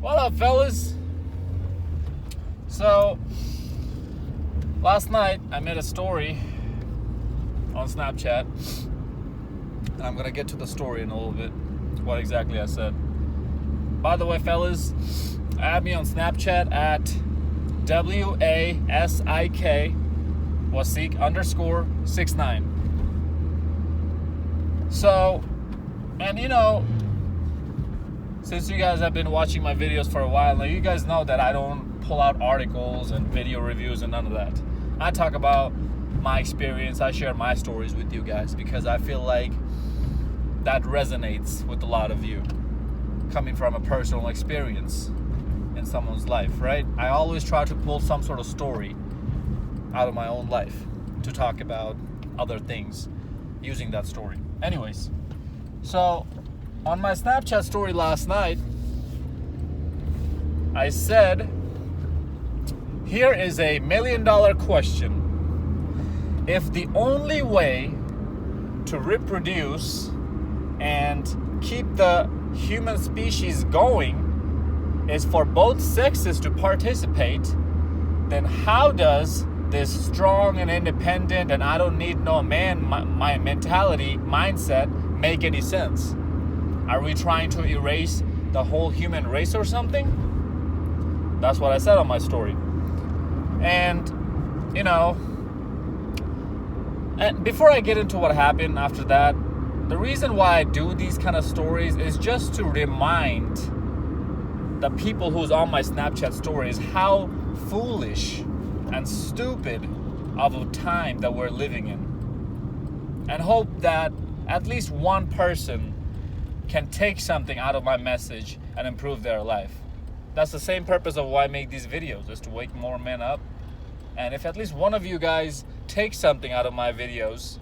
What up, fellas? So, last night I made a story on Snapchat, and I'm gonna get to the story in a little bit, what exactly I said. By the way, fellas, add me on Snapchat at WASIK_69. So, and since you guys have been watching my videos for a while now, you guys know that I don't pull out articles and video reviews and none of that. I talk about my experience. I share my stories with you guys because I feel like that resonates with a lot of you, coming from a personal experience in someone's life, right? I always try to pull some sort of story out of my own life to talk about other things using that story. Anyways, so on my Snapchat story last night, I said, here is a $1 million question. If the only way to reproduce and keep the human species going is for both sexes to participate, then how does this strong and independent and I don't need no man my mindset make any sense? Are we trying to erase the whole human race or something? That's what I said on my story. And, and before I get into what happened after that, the reason why I do these kind of stories is just to remind the people who's on my Snapchat stories how foolish and stupid of a time that we're living in. And hope that at least one person can take something out of my message and improve their life. That's the same purpose of why I make these videos, is to wake more men up. And if at least one of you guys take something out of my videos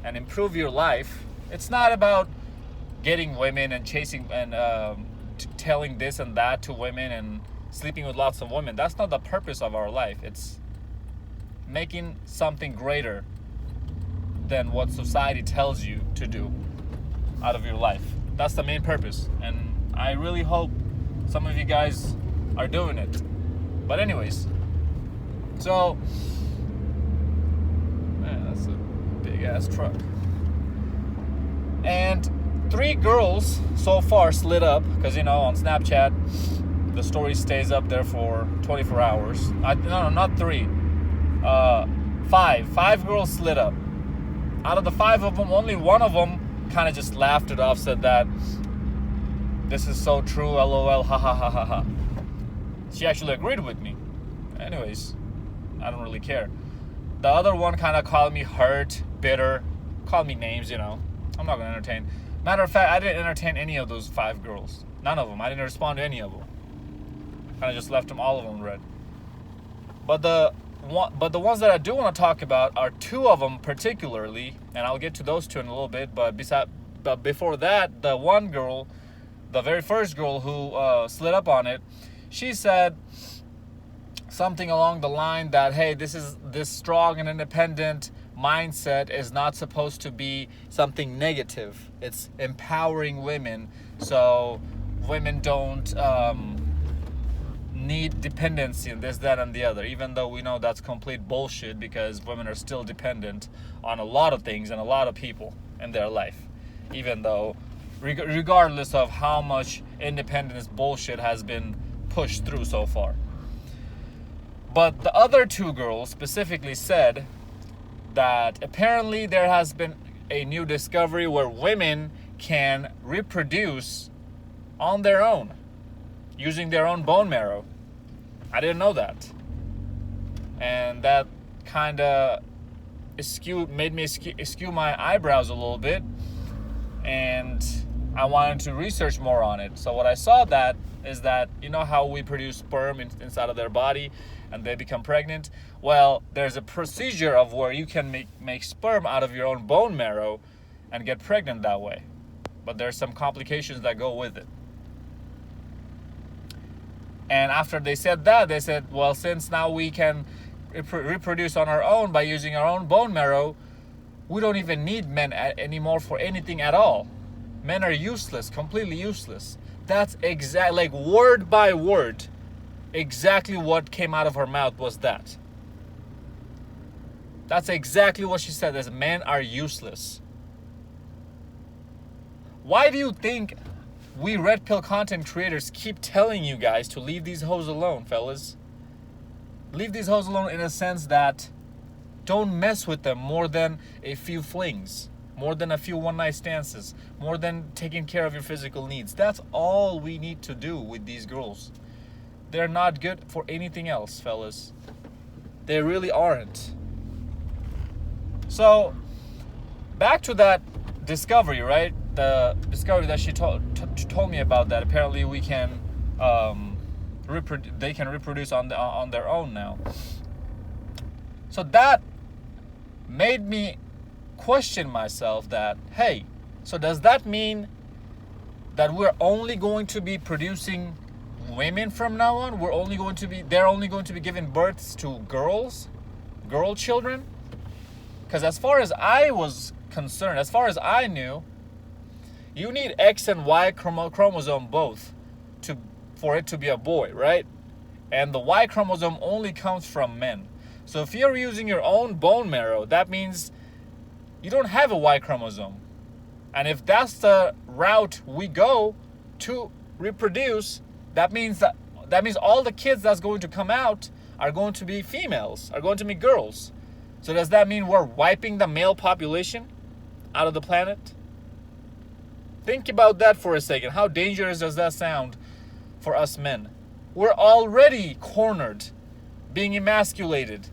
and improve your life, it's not about getting women and chasing and telling this and that to women and sleeping with lots of women. That's not the purpose of our life. It's making something greater than what society tells you to do out of your life. That's the main purpose, and I really hope some of you guys are doing it. But anyways, so man, that's a big ass truck. And 3 girls so far slid up because on Snapchat the story stays up there for 24 hours. No, not 3. 5 girls slid up. Out of the 5 of them, only one of them kind of just laughed it off, said that this is so true, lol, ha ha ha ha ha. She actually agreed with me. Anyways, I don't really care. The other one kind of called me hurt, bitter, called me names, I'm not going to entertain. Matter of fact, I didn't entertain any of those 5 girls. None of them. I didn't respond to any of them. Kind of just left them, all of them read. But the ones that I do want to talk about are 2 of them particularly, and I'll get to those 2 in a little bit. But before that, the one girl, the very first girl who slid up on it, she said something along the line that, hey, this strong and independent mindset is not supposed to be something negative. It's empowering women, so women don't need dependency and this, that, and the other, even though we know that's complete bullshit because women are still dependent on a lot of things and a lot of people in their life, even though regardless of how much independence bullshit has been pushed through so far. But the other 2 girls specifically said that apparently there has been a new discovery where women can reproduce on their own using their own bone marrow. I didn't know that. And that kind of made me skew my eyebrows a little bit. And I wanted to research more on it. So what I saw that is that, how we produce sperm inside of their body and they become pregnant? Well, there's a procedure of where you can make sperm out of your own bone marrow and get pregnant that way. But there's some complications that go with it. And after they said that, they said, well, since now we can reproduce on our own by using our own bone marrow, we don't even need men anymore for anything at all. Men are useless, completely useless. That's exactly, like word by word, exactly what came out of her mouth was that. That's exactly what she said, is men are useless. Why do you think we red pill content creators keep telling you guys to leave these hoes alone, fellas? Leave these hoes alone in a sense that don't mess with them more than a few flings, more than a few one-night stances, more than taking care of your physical needs. That's all we need to do with these girls. They're not good for anything else, fellas. They really aren't. So, back to that discovery, right? The discovery that she told me about, that apparently we can they can reproduce on their own now. So that made me question myself that, hey, so does that mean that we're only going to be producing women from now on? They're only going to be giving births to girl children? Because as far as I was concerned, as far as I knew, you need X and Y chromosome both for it to be a boy, right? And the Y chromosome only comes from men. So if you're using your own bone marrow, that means you don't have a Y chromosome. And if that's the route we go to reproduce, that means all the kids that's going to come out are going to be females, are going to be girls. So does that mean we're wiping the male population out of the planet? Think about that for a second. How dangerous does that sound for us men? We're already cornered, being emasculated,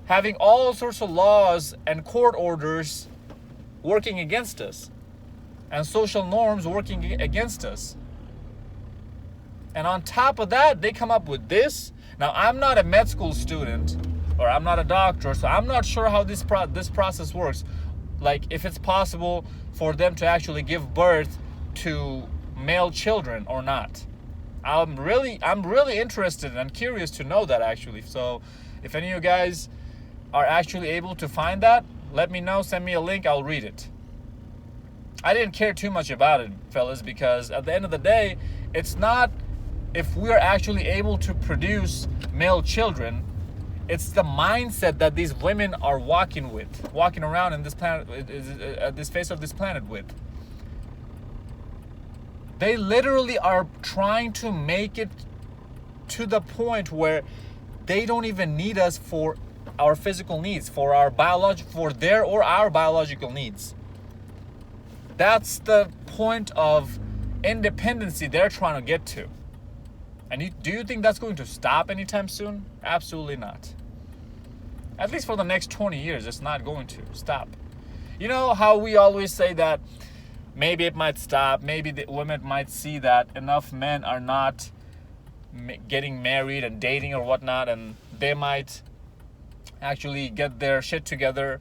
having all sorts of laws and court orders working against us, and social norms working against us. And on top of that, they come up with this. Now, I'm not a med school student, or I'm not a doctor, so I'm not sure how this process works. Like, if it's possible for them to actually give birth to male children or not. I'm really interested and curious to know that, actually. So if any of you guys are actually able to find that, let me know, send me a link, I'll read it. I didn't care too much about it, fellas, because at the end of the day, it's not if we're actually able to produce male children, it's the mindset that these women are walking around in this planet, at this face of this planet with. They literally are trying to make it to the point where they don't even need us for our physical needs, for our biological needs. That's the point of independency they're trying to get to. And do you think that's going to stop anytime soon? Absolutely not. At least for the next 20 years, it's not going to stop. You know how we always say that maybe it might stop, maybe the women might see that enough men are not getting married and dating or whatnot, and they might actually get their shit together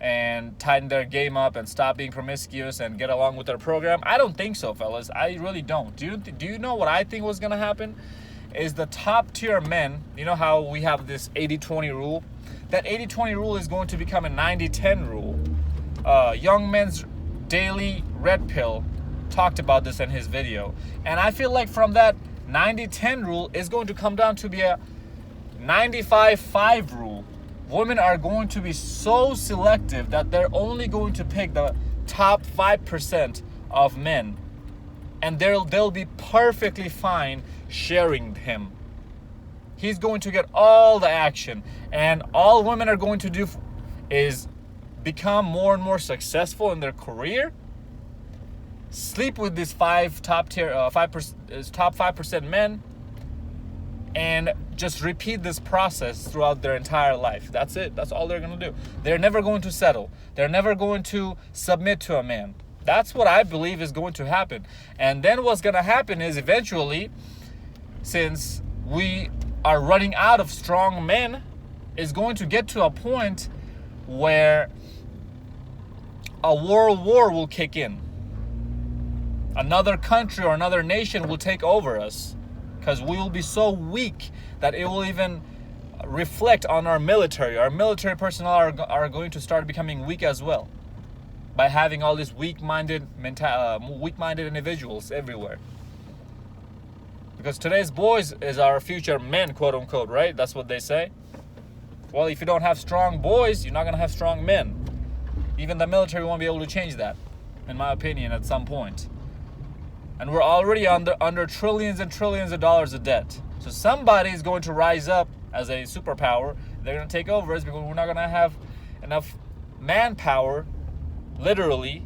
and tighten their game up and stop being promiscuous and get along with their program. I don't think so, fellas. I really don't. Do you know what I think was going to happen? Is the top tier men, you know how we have this 80-20 rule? That 80-20 rule is going to become a 90-10 rule. Young Men's Daily Red Pill talked about this in his video. And I feel like from that 90-10 rule is going to come down to be a 95-5 rule. Women are going to be so selective that they're only going to pick the top 5% of men. And they'll be perfectly fine sharing him. He's going to get all the action. And all women are going to do is become more and more successful in their career, sleep with these top 5% men, and just repeat this process throughout their entire life. That's it. That's all they're going to do. They're never going to settle. They're never going to submit to a man. That's what I believe is going to happen. And then what's going to happen is eventually, since we are running out of strong men, is going to get to a point where a world war will kick in. Another country or another nation will take over us, because we will be so weak that it will even reflect on our military. Our military personnel are going to start becoming weak as well, by having all these weak-minded individuals everywhere. Because today's boys is our future men, quote unquote, right? That's what they say. Well, if you don't have strong boys, you're not going to have strong men. Even the military won't be able to change that, in my opinion, at some point. And we're already under trillions and trillions of dollars of debt. So somebody is going to rise up as a superpower. They're going to take over us because we're not going to have enough manpower, literally,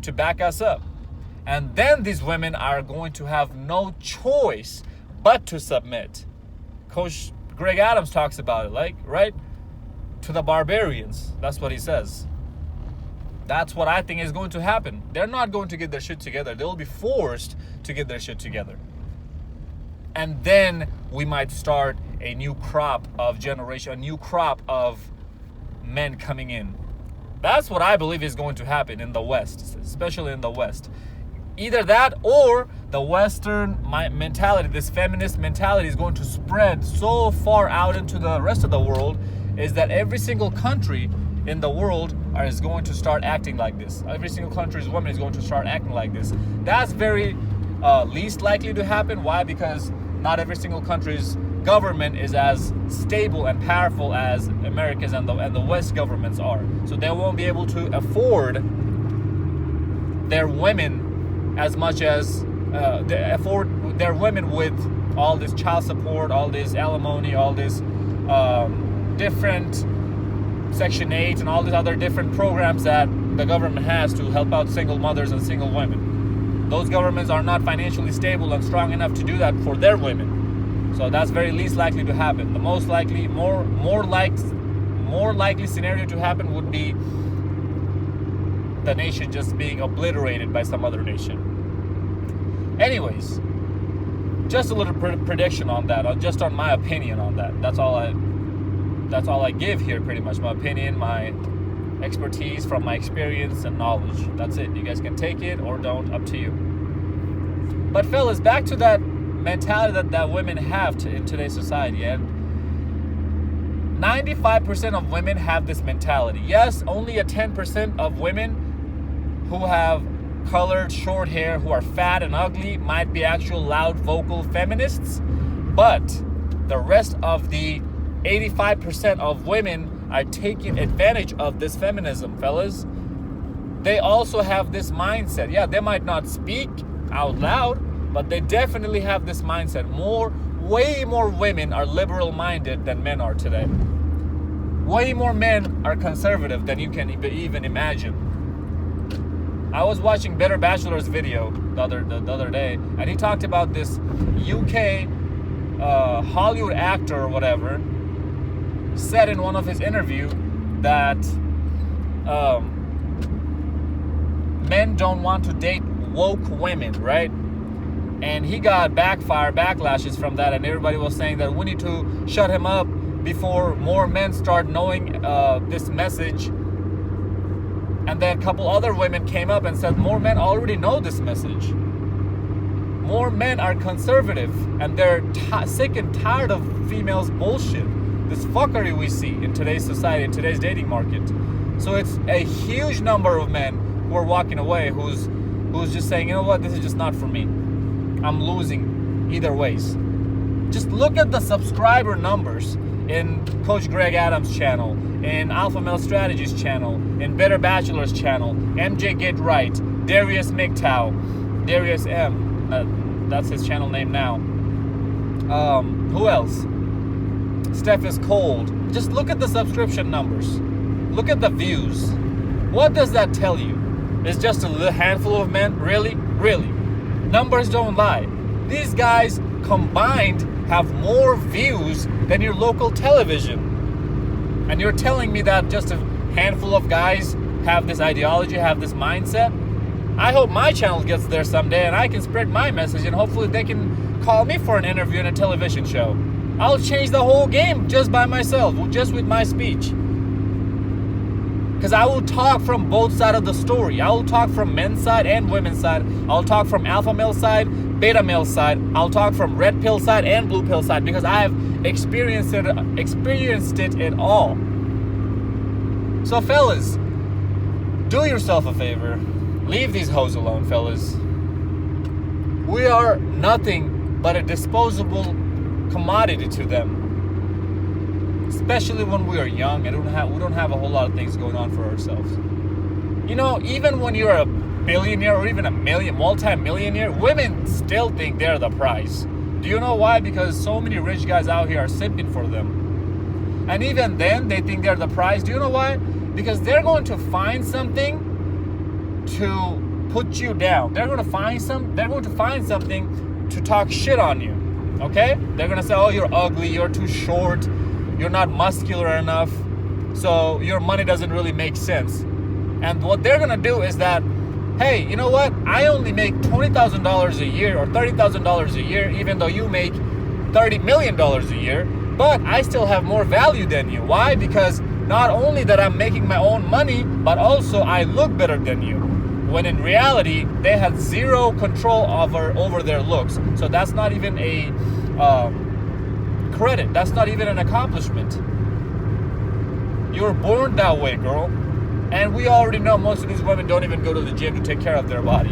to back us up. And then these women are going to have no choice but to submit. Coach Greg Adams talks about it, like, right? To the barbarians. That's what he says. That's what I think is going to happen. They're not going to get their shit together. They'll be forced to get their shit together. And then we might start a new crop of generation, a new crop of men coming in. That's what I believe is going to happen in the West, especially in the West. Either that or the Western mentality, this feminist mentality is going to spread so far out into the rest of the world is that every single country in the world is going to start acting like this. Every single country's woman is going to start acting like this. That's very least likely to happen. Why? Because not every single country's government is as stable and powerful as America's and the West governments are. So they won't be able to afford their women as much as they afford their women with all this child support, all this alimony, all this different Section 8 and all these other different programs that the government has to help out single mothers and single women. Those governments are not financially stable and strong enough to do that for their women. So that's very least likely to happen. The most likely, more likely scenario to happen would be the nation just being obliterated by some other nation. Anyways, just a little prediction on that, just on my opinion on that. That's all I give here, pretty much. My opinion, my expertise from my experience and knowledge. That's it. You guys can take it or don't, up to you. But fellas, back to that mentality that women have in today's society. And 95% of women have this mentality. Yes, only a 10% of women who have colored short hair, who are fat and ugly, might be actual loud vocal feminists. But the rest of the 85% of women are taking advantage of this feminism, fellas. They also have this mindset. Yeah, they might not speak out loud, but they definitely have this mindset. Way more women are liberal-minded than men are today. Way more men are conservative than you can even imagine. I was watching Better Bachelor's video the other day, and he talked about this UK Hollywood actor or whatever said in one of his interviews that men don't want to date woke women, right? And he got backlashes from that, and everybody was saying that we need to shut him up before more men start knowing this message. And then a couple other women came up and said more men already know this message. More men are conservative, and they're sick and tired of females' bullshit. This fuckery we see in today's society, in today's dating market. So it's a huge number of men who are walking away, who's just saying, you know what, this is just not for me. I'm losing either ways. Just look at the subscriber numbers in Coach Greg Adams' channel, in Alpha Male Strategies channel, in Better Bachelor's channel, MJ Get Right, Darius MGTOW, Darius M. That's his channel name now. Who else? Steph is Cold. Just look at the subscription numbers. Look at the views. What does that tell you? It's just a little handful of men? Really? Really? Numbers don't lie. These guys combined have more views than your local television. And you're telling me that just a handful of guys have this ideology, have this mindset? I hope my channel gets there someday and I can spread my message, and hopefully they can call me for an interview in a television show. I'll change the whole game just by myself, just with my speech. Because I will talk from both sides of the story. I will talk from men's side and women's side. I'll talk from alpha male side, beta male side. I'll talk from red pill side and blue pill side, because I have experienced it in all. So fellas, do yourself a favor. Leave these hoes alone, fellas. We are nothing but a disposable commodity to them. Especially when we are young and we don't have a whole lot of things going on for ourselves. You know, even when you're a billionaire or even a multi-millionaire, women still think they're the prize. Do you know why? Because so many rich guys out here are simping for them. And even then, they think they're the prize. Do you know why? Because they're going to find something to put you down. They're going to find something to talk shit on you. Okay? They're going to say, oh, you're ugly, you're too short, you're not muscular enough, so your money doesn't really make sense. And what they're going to do is that, hey, you know what? I only make $20,000 a year or $30,000 a year, even though you make $30 million a year, but I still have more value than you. Why? Because not only that I'm making my own money, but also I look better than you. When in reality, they had zero control over their looks. So that's not even a credit. That's not even an accomplishment. You were born that way, girl. And we already know most of these women don't even go to the gym to take care of their body.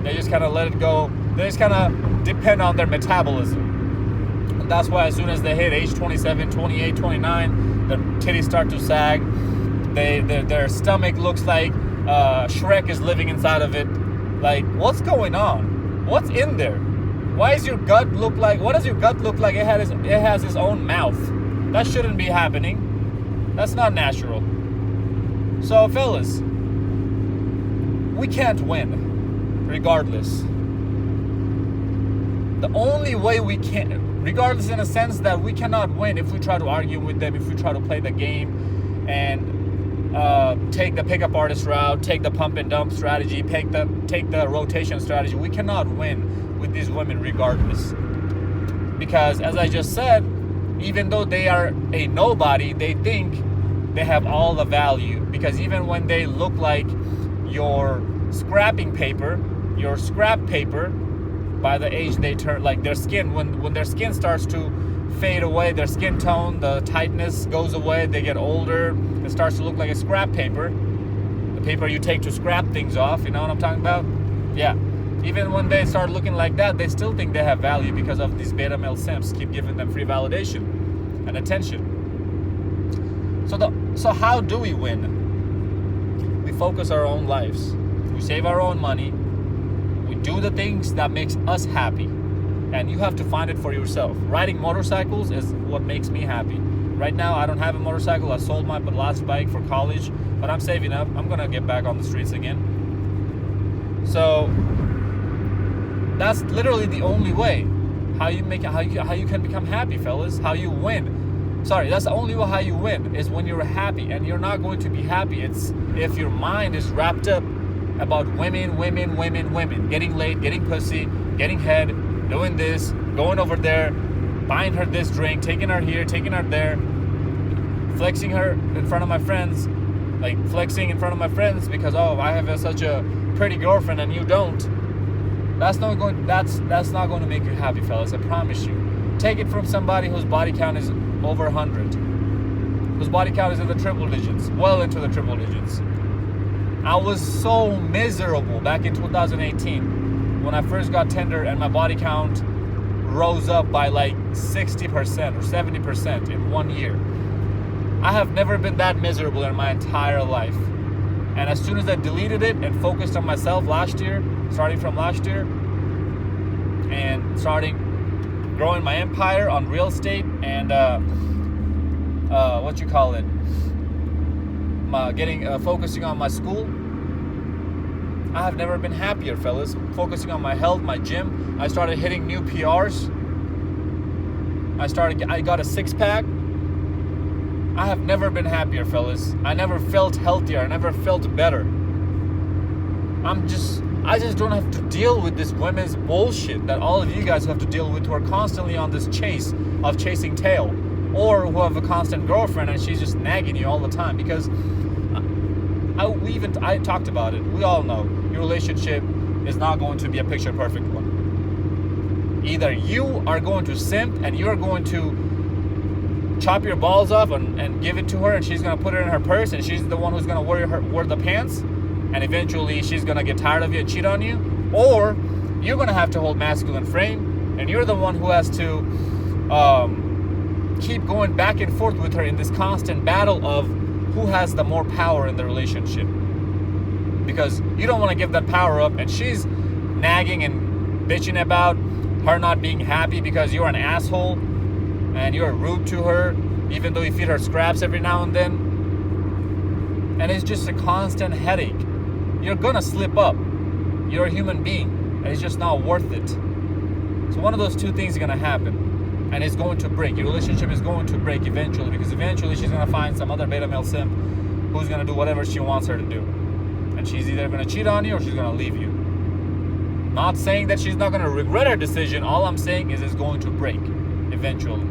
They just kind of let it go. They just kind of depend on their metabolism. And that's why as soon as they hit age 27, 28, 29, their titties start to sag. Their stomach looks like Shrek is living inside of it. Like, what's going on? What's in there? Why does your gut look like? What does your gut look like? It has its own mouth. That shouldn't be happening. That's not natural. So, fellas, we can't win, regardless. The only way we can, regardless in a sense that we cannot win if we try to argue with them, if we try to play the game and take the pickup artist route, take the pump and dump strategy, take the rotation strategy. We cannot win with these women regardless. Because as I just said, even though they are a nobody, they think they have all the value. Because even when they look like your scrap paper, by the age they turn, like their skin, when their skin starts to fade away, their skin tone, the tightness goes away, they get older, it starts to look like a scrap paper, the paper you take to scrap things off, you know what I'm talking about? Yeah. Even when they start looking like that, they still think they have value because of these beta male simps keep giving them free validation and attention. So how do we win? We focus our own lives. We save our own money. We do the things that makes us happy. And you have to find it for yourself. Riding motorcycles is what makes me happy. Right now, I don't have a motorcycle. I sold my last bike for college, but I'm saving up. I'm gonna get back on the streets again. So that's literally the only way how you can become happy, fellas. How you win. Sorry, that's the only way how you win is when you're happy, and you're not going to be happy. It's if your mind is wrapped up about women, getting laid, getting pussy, getting head, doing this, going over there, buying her this drink, taking her here, taking her there, flexing her in front of my friends, because I have such a pretty girlfriend and you don't. That's not going to make you happy, fellas. I promise you. Take it from somebody whose body count is over 100, whose body count is in the triple digits, well into the triple digits. I was so miserable back in 2018 when I first got Tinder and my body count rose up by like 60% or 70% in 1 year. I have never been that miserable in my entire life. And as soon as I deleted it and focused on myself starting from last year, and growing my empire on real estate and focusing on my school, I have never been happier, fellas. Focusing on my health, my gym. I started hitting new PRs. I got a six-pack. I have never been happier, fellas. I never felt healthier. I never felt better. I just don't have to deal with this women's bullshit that all of you guys have to deal with, who are constantly on this chase of chasing tail, or who have a constant girlfriend and she's just nagging you all the time. Because I talked about it. We all know your relationship is not going to be a picture perfect one. Either you are going to simp and you're going to chop your balls off and give it to her, and she's going to put it in her purse, and she's the one who's going to wear the pants, and eventually she's going to get tired of you and cheat on you. Or you're going to have to hold masculine frame, And you're the one who has to keep going back and forth with her in this constant battle of who has the more power in the relationship. Because you don't want to give that power up, and she's nagging and bitching about her not being happy because you're an asshole and you're rude to her, even though you feed her scraps every now and then. And it's just a constant headache. You're gonna slip up. You're a human being, and it's just not worth it. So one of those two things is gonna happen, and it's going to break. Your relationship is going to break eventually, because eventually she's gonna find some other beta male simp who's gonna do whatever she wants her to do. And she's either gonna cheat on you or she's gonna leave you. Not saying that she's not gonna regret her decision. All I'm saying is it's going to break eventually.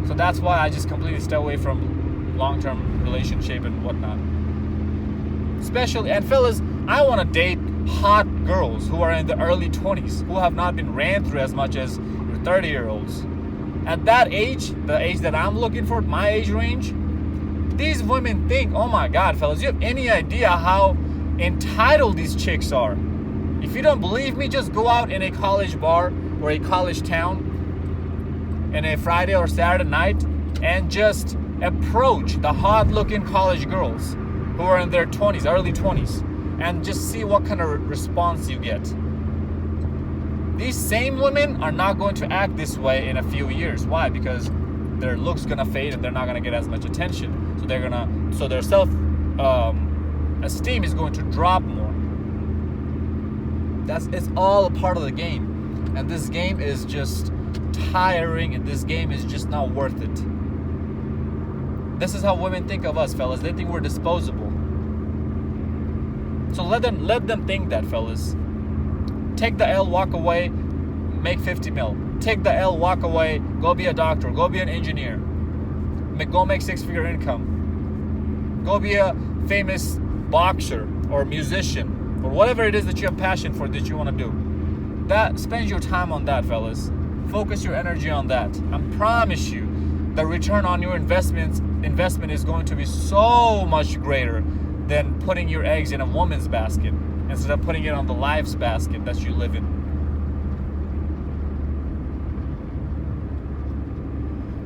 So that's why I just completely stay away from long-term relationship and whatnot. Especially, and fellas, I want to date hot girls who are in the early 20s, who have not been ran through as much as your 30-year-olds. At that age, the age that I'm looking for, my age range, these women think, oh my God, fellas, you have any idea how entitled these chicks are? If you don't believe me, just go out in a college bar or a college town in a Friday or Saturday night and just approach the hot-looking college girls who are in their 20s, early 20s, and just see what kind of response you get. These same women are not going to act this way in a few years. Why? Because their looks gonna fade and they're not gonna get as much attention. So their self esteem is going to drop more. It's all a part of the game, and this game is just tiring, and this game is just not worth it. This is how women think of us, fellas. They think we're disposable. So let them think that, fellas. Take the L, walk away, make 50 mil. Take the L, walk away, go be a doctor, go be an engineer. Go make 6-figure income. Go be a famous boxer or musician or whatever it is that you have passion for that you want to do. Spend your time on that, fellas. Focus your energy on that. I promise you, the return on your investment is going to be so much greater than putting your eggs in a woman's basket instead of putting it on the life's basket that you live in.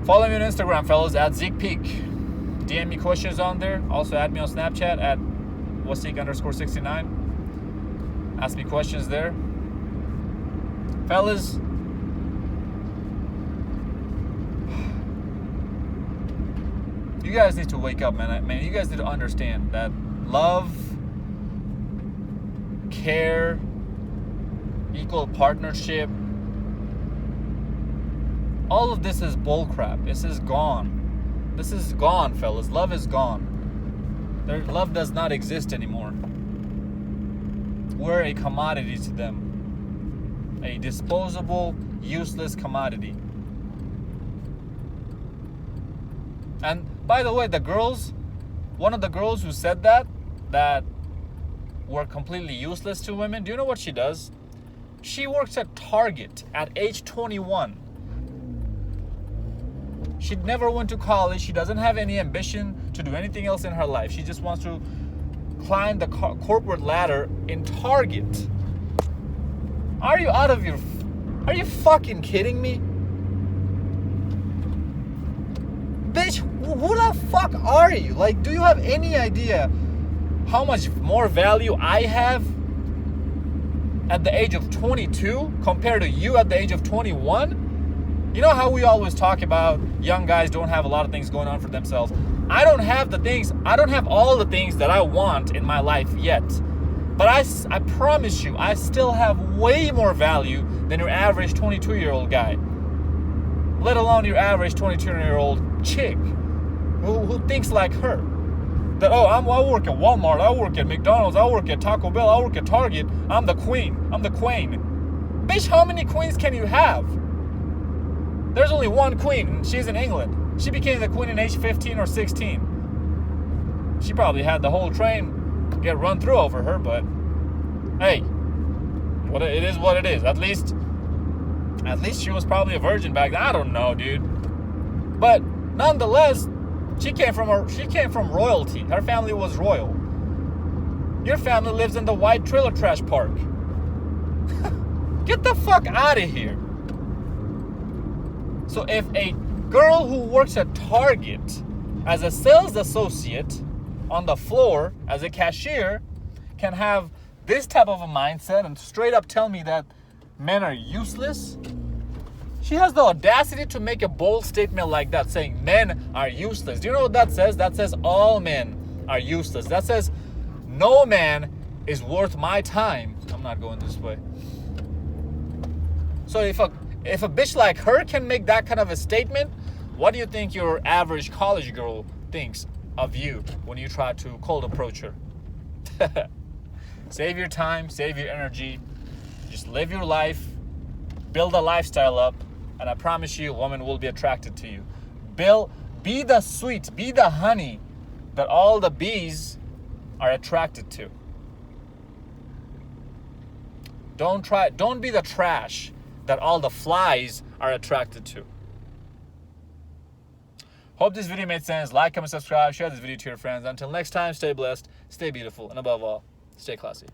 Follow me on Instagram, fellas, at zeekpeak. DM me questions on there. Also add me on Snapchat at waseek_69. Ask me questions there. Fellas, you guys need to wake up, man. You guys need to understand that love, care, equal partnership, all of this is bullcrap. This is gone. This is gone, fellas. Love is gone. Love does not exist anymore. We're a commodity to them. A disposable, useless commodity. And by the way, one of the girls who said that we're completely useless to women, do you know what she does? She works at Target at age 21. She never went to college. She doesn't have any ambition to do anything else in her life. She just wants to climb the corporate ladder in Target. Are you fucking kidding me? Bitch, who the fuck are you? Like, do you have any idea how much more value I have at the age of 22 compared to you at the age of 21? You know how we always talk about young guys don't have a lot of things going on for themselves. I don't have all the things that I want in my life yet. But I promise you, I still have way more value than your average 22-year-old guy. Let alone your average 22-year-old chick who thinks like her. That, I work at Walmart, I work at McDonald's, I work at Taco Bell, I work at Target. I'm the queen. I'm the queen. Bitch, how many queens can you have? There's only one queen, and she's in England. She became the queen in age 15 or 16. She probably had the whole train get run through over her, but hey, it is what it is. At least she was probably a virgin back then. I don't know, dude. But nonetheless, she came from royalty. Her family was royal. Your family lives in the white trailer trash park. Get the fuck out of here. So if a girl who works at Target as a sales associate on the floor as a cashier can have this type of a mindset and straight up tell me that men are useless, she has the audacity to make a bold statement like that, saying men are useless. Do you know what that says? That says all men are useless. That says no man is worth my time. I'm not going this way. So if a bitch like her can make that kind of a statement, what do you think your average college girl thinks of you when you try to cold approach her? Save your time, save your energy, just live your life, build a lifestyle up, and I promise you, a woman will be attracted to you. Be the sweet, be the honey that all the bees are attracted to. Don't be the trash that all the flies are attracted to. Hope this video made sense. Like, comment, subscribe, share this video to your friends. Until next time, stay blessed, stay beautiful, and above all, stay classy.